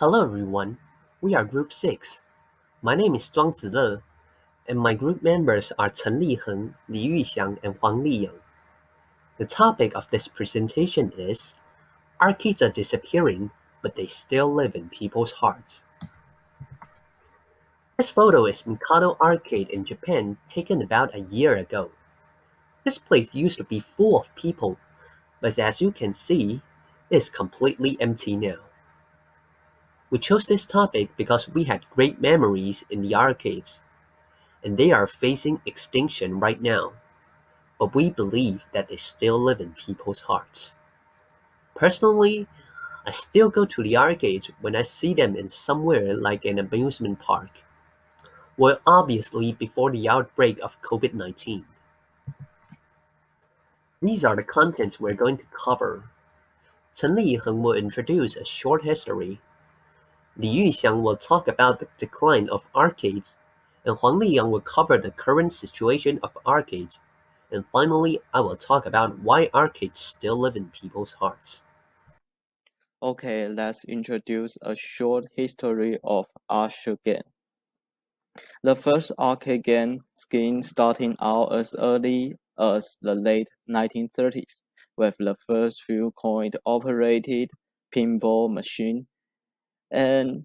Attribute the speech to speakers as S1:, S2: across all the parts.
S1: Hello everyone, we are Group 6. My name is Zhuang Zile, and my group members are Chen Liheng, Li Yuxiang, and Huang Liyang. The topic of this presentation is Arcades are disappearing, but they still live in people's hearts. This photo is Mikado Arcade in Japan, taken about a year ago. This place used to be full of people, but as you can see, it is completely empty now. We chose this topic because we had great memories in the arcades, and they are facing extinction right now, but we believe that they still live in people's hearts. Personally, I still go to the arcades when I see them in somewhere like an amusement park. Well, obviously before the outbreak of COVID-19. These are the contents we're going to cover. Chen Liheng will introduce a short history. Li Yuxiang will talk about the decline of arcades, and Huang Liyang will cover the current situation of arcades. And finally, I will talk about why arcades still live in people's hearts.
S2: Okay, let's introduce a short history of arcade game. The first arcade game scheme starting out as early as the late 1930s, with the first few coin-operated pinball machine, and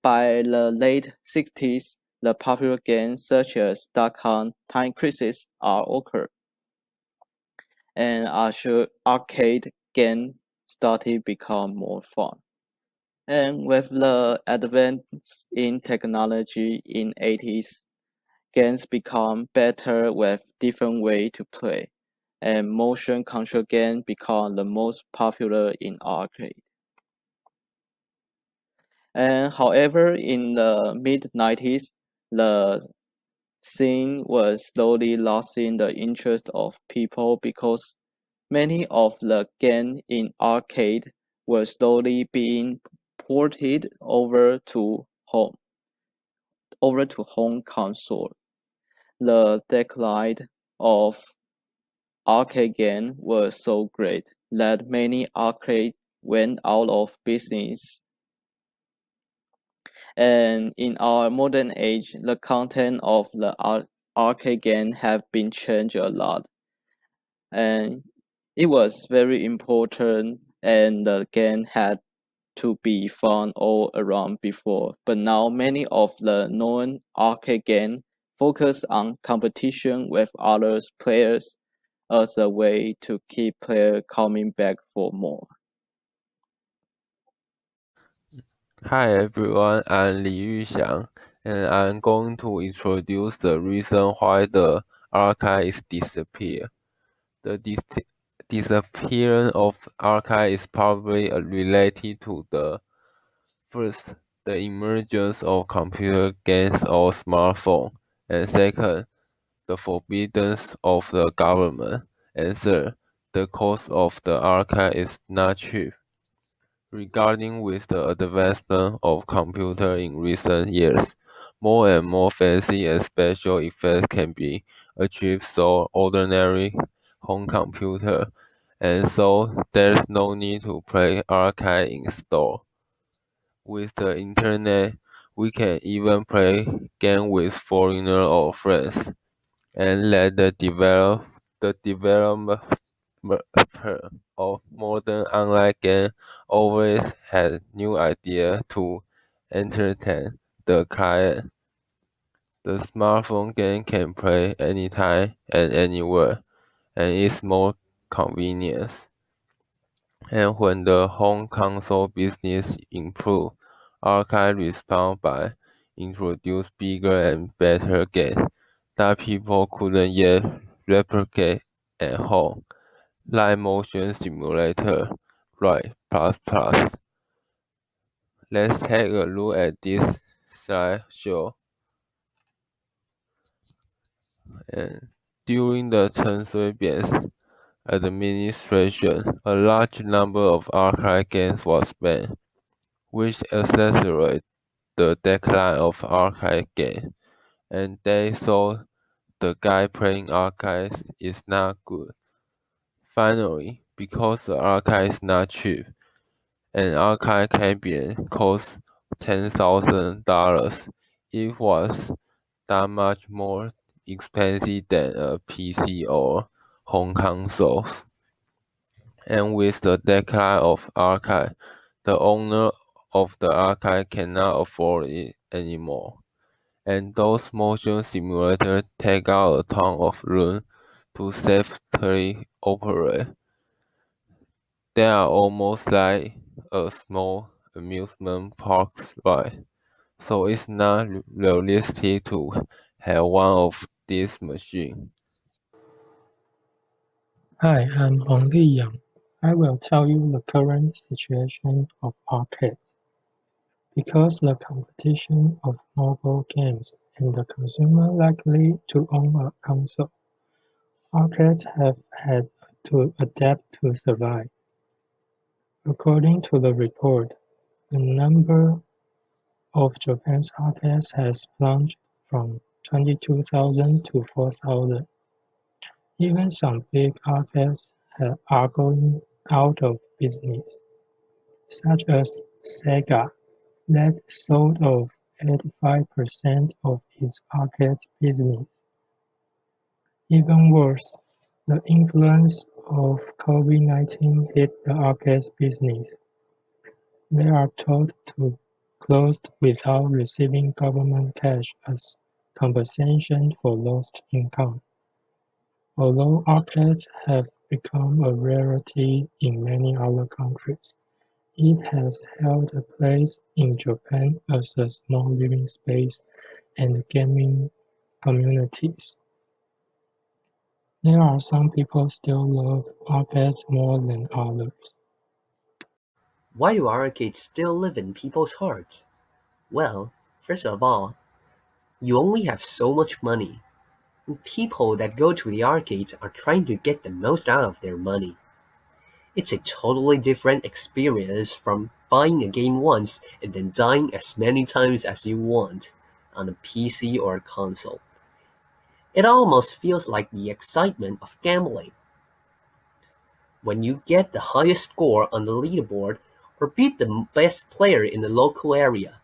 S2: by the late 60s, the popular games such as Duck Hunt, Time Crisis are occurred, and arcade games started become more fun. And with the advance in technology in 80s, games become better with different way to play, and motion control games become the most popular in arcade. And however, in the mid 90s, the scene was slowly losing the interest of people because many of the games in arcade were slowly being ported over to home console. The decline of arcade games was so great that many arcades went out of business. And in our modern age, the content of the arcade game have been changed a lot. And it was very important, and the game had to be fun all around before. But now many of the known arcade games focus on competition with other players as a way to keep players coming back for more.
S3: Hi everyone, I'm Li Yuxiang, and I'm going to introduce the reason why the archive is disappear. The disappearance of archive is probably related to first, the emergence of computer games or smartphone, and second, the forbiddance of the government, and third, the cost of the archive is not cheap. Regarding with the advancement of computer in recent years, more and more fancy and special effects can be achieved so ordinary home computer, and so there's no need to play arcade in store. With the internet, we can even play game with foreigners or friends, and let the development of modern online game always had new ideas to entertain the client. The smartphone game can play anytime and anywhere, and is more convenient. And when the home console business improved, arcade respond by introduce bigger and better games that people couldn't yet replicate at home. Live motion simulator, right, plus plus. Let's take a look at this slideshow. And during the Chen Shui-bian's administration, a large number of arcade games was banned, which accelerated the decline of arcade games. And they saw the guy playing arcades is not good. Finally, because the arcade is not cheap, an arcade can be cost $10,000. It was that much more expensive than a PC or home consoles. And with the decline of arcade, the owner of the arcade cannot afford it anymore. And those motion simulators take out a ton of room to safely operate. They are almost like a small amusement park ride, so it's not realistic to have one of these machines.
S4: Hi, I'm Hong Li Yang. I will tell you the current situation of arcades. Because the competition of mobile games and the consumer likely to own a console, arcades have had to adapt to survive. According to the report, the number of Japan's arcades has plunged from 22,000 to 4,000. Even some big arcades are going out of business, such as Sega, that sold off 85% of its arcade business. Even worse, the influence of COVID-19 hit the arcade business. They are told to close without receiving government cash as compensation for lost income. Although arcades have become a rarity in many other countries, it has held a place in Japan as a small living space and gaming communities. There are some people still love arcades more than others.
S1: Why do arcades still live in people's hearts? Well, first of all, you only have so much money. People that go to the arcades are trying to get the most out of their money. It's a totally different experience from buying a game once and then dying as many times as you want on a PC or a console. It almost feels like the excitement of gambling. When you get the highest score on the leaderboard or beat the best player in the local area,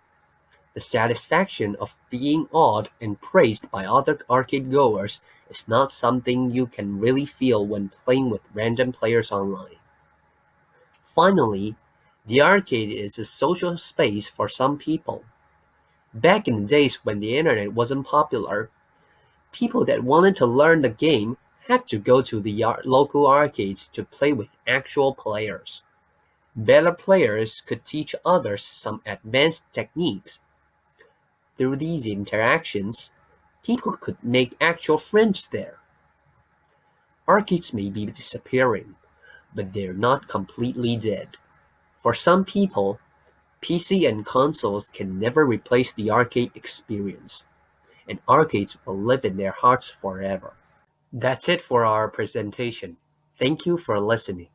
S1: the satisfaction of being awed and praised by other arcade goers is not something you can really feel when playing with random players online. Finally, the arcade is a social space for some people. Back in the days when the internet wasn't popular, people that wanted to learn the game had to go to the local arcades to play with actual players. Better players could teach others some advanced techniques. Through these interactions, people could make actual friends there. Arcades may be disappearing, but they're not completely dead. For some people, PC and consoles can never replace the arcade experience, and arcades will live in their hearts forever. That's it for our presentation. Thank you for listening.